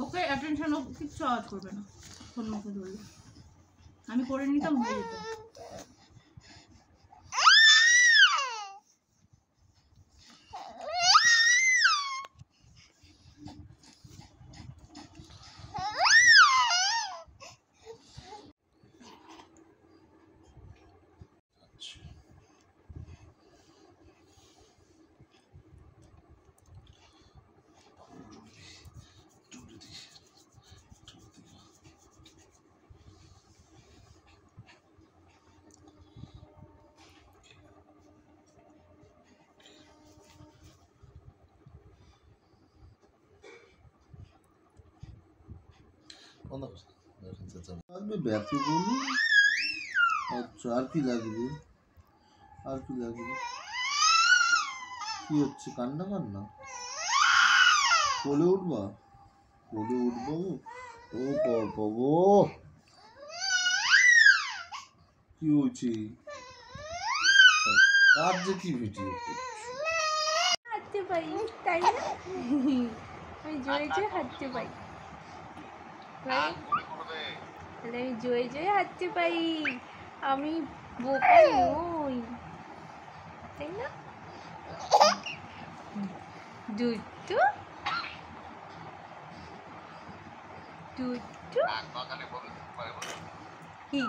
ওকে attention, ও কিচ্ছু আওয়াজ করবে না ফোন মুখে ধরলে। আমি করে নিতাম, হয়ে যেত। আচ্ছা, আর কি লাগবে? আর কি লাগবে? কি হচ্ছে? কান্না কান্না? কোলে উঠবা? কোলে উঠবো? ও বাবা, কি হয়েছে? কার যে কি ভিডিও হাঁটতে পারি, তাই না? আমি জোরে জোরে হাঁটতে পারি, আমি জোরে জোরে হাঁটতে পারি। আমি বোকা নই, তাই না? দুটু দুটু কি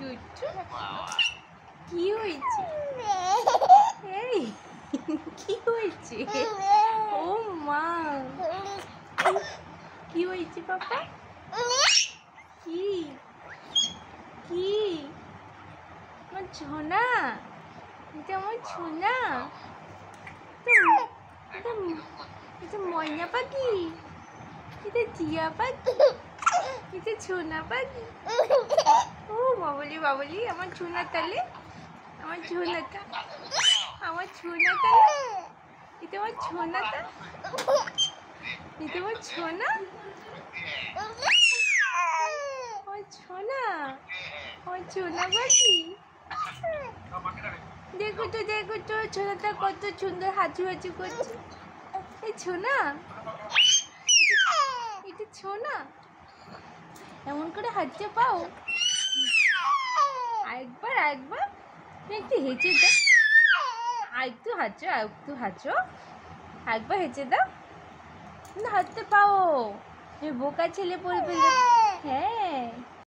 দুটু কি হয়েছে? এই কি হয়েছে? ও মা, কি হয়েছে পাপা? কি কি আমার ছোনা, এটা আমার ছোনা, এটা ময়না পাখি, এটা টিয়া পাখি, এটা ছোনা পাখি। ও বাবলি বাবলি, আমার ছোনা তালে, আমার ছোনাটা, আমার ছোনা তালে, এটা আমার ছোনাটা, এটা আমার ছোনা, আমার ছোনা, আমার ছোনা পাখি। দেখো তো ছোনাটা কত সুন্দর হাঁচু হাঁচু করছে। এই ছোনা, এটা ছোনা, এমন করে হাঁচতে পাও? আরেকবার আরেকবার একটু হেঁচে দাও, আরেকটু হাঁচো, আরেকটু হাঁচো, একবার হেঁচে দাও, হাঁটতে পাও। বোকা ছেলে পড়বে। হ্যাঁ।